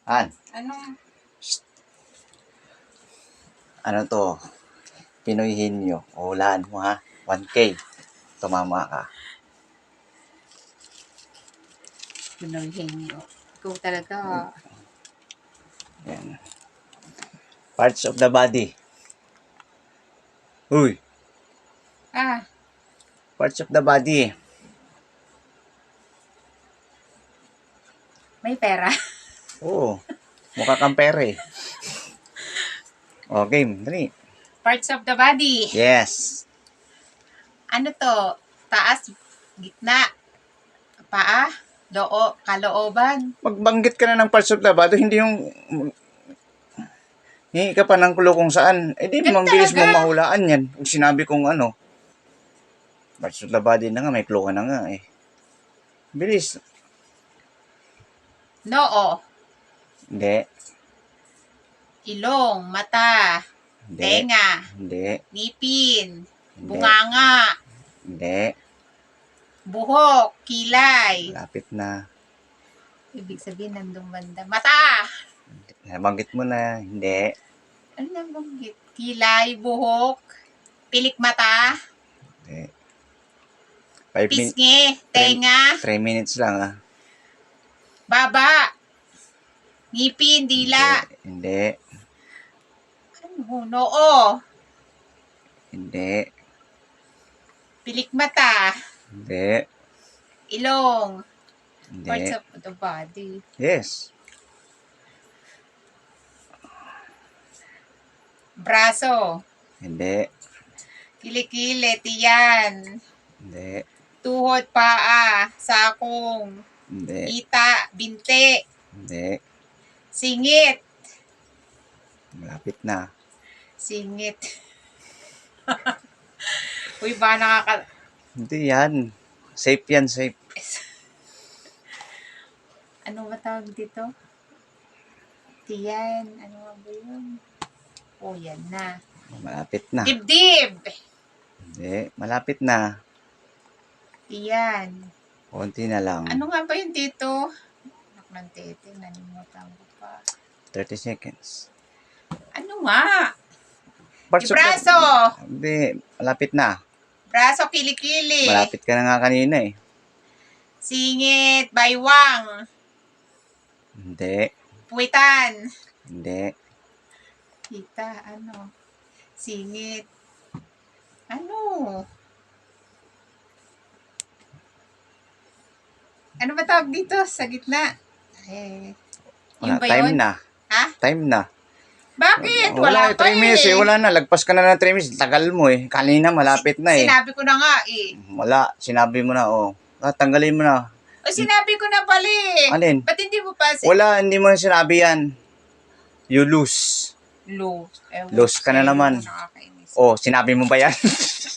Han, Anong? ano to? Pinoy Henyo. O, hulaan mo ha. 1K. Tumama ka. Pinulhin mo. Ikaw talaga. Yan. Parts of the body. Uy, Ah, parts of the body. may pera. Oo. Mukha kang pere. O, game. Dali. Parts of the body. Yes. Ano to? Taas, gitna, paa, kalooban. Magbanggit ka na ng parts of the body. Hindi yung... Hingi ka pa ng clue kung saan. Eh di, Yan mabilis mo talaga. mahulaan yan. Kung sinabi kong ano. Parts of the body na nga. May clue ka na nga eh. Bilis. Noo, Hindi. ilong, mata, Hindi. tenga, Hindi. ngipin, Hindi. bunganga, Hindi. buhok, kilay. Lapit na. Ibig sabihin, nandung banda. Mata! Nabanggit mo na. Hindi. Ano nang banggit? Kilay, buhok, pilik mata, Hindi. 5 minutes. pisngi, tenga, 3 minutes lang ah. baba, ngipin, dila. Hindi. Ano? Noo, Hindi. pilik mata, Hindi. ilong, Hindi. parts of the body. Yes. Braso, Hindi. kilikili, tiyan, Hindi. tuhod, paa, sakong, Hindi. ita, binte, Hindi. singit, Malapit na. singit. Uy, ba Hindi yan. Safe yan, safe. Ano ba tawag dito? Tiyan, ano nga ba yun? O, yan na. Malapit na. Dibdib! Hindi. Malapit na. Tiyan. Konti na lang. Ano nga ba yun dito? Anak ng tete, nanimutan ko pa. 30 seconds. Ano nga? Parts of the- Braso! Hindi. Malapit na. Braso, kilikili. Malapit ka na nga kanina eh. Singit, baywang. Hindi. Puwitan. Hindi. Kita, ano? Singit. Ano? Ano ba tawag dito sa gitna? Eh, Wala. yun ba Time yun? na. Ha? Time na. Bakit? Wala, Wala pa 3 minutes eh. eh. Wala na. Lagpas ka na ng 3 minutes. Tagal mo eh. Kanina malapit na eh. Sinabi ko na nga eh. Wala. Sinabi mo na oh. Tanggalin mo na. O sinabi ko na pala eh. Alin? Ba't hindi mo pa Wala. Hindi mo na sinabi yan. You lose. Lose. Lose ka na naman. Nakakainis. Oh, sinabi mo ba yan?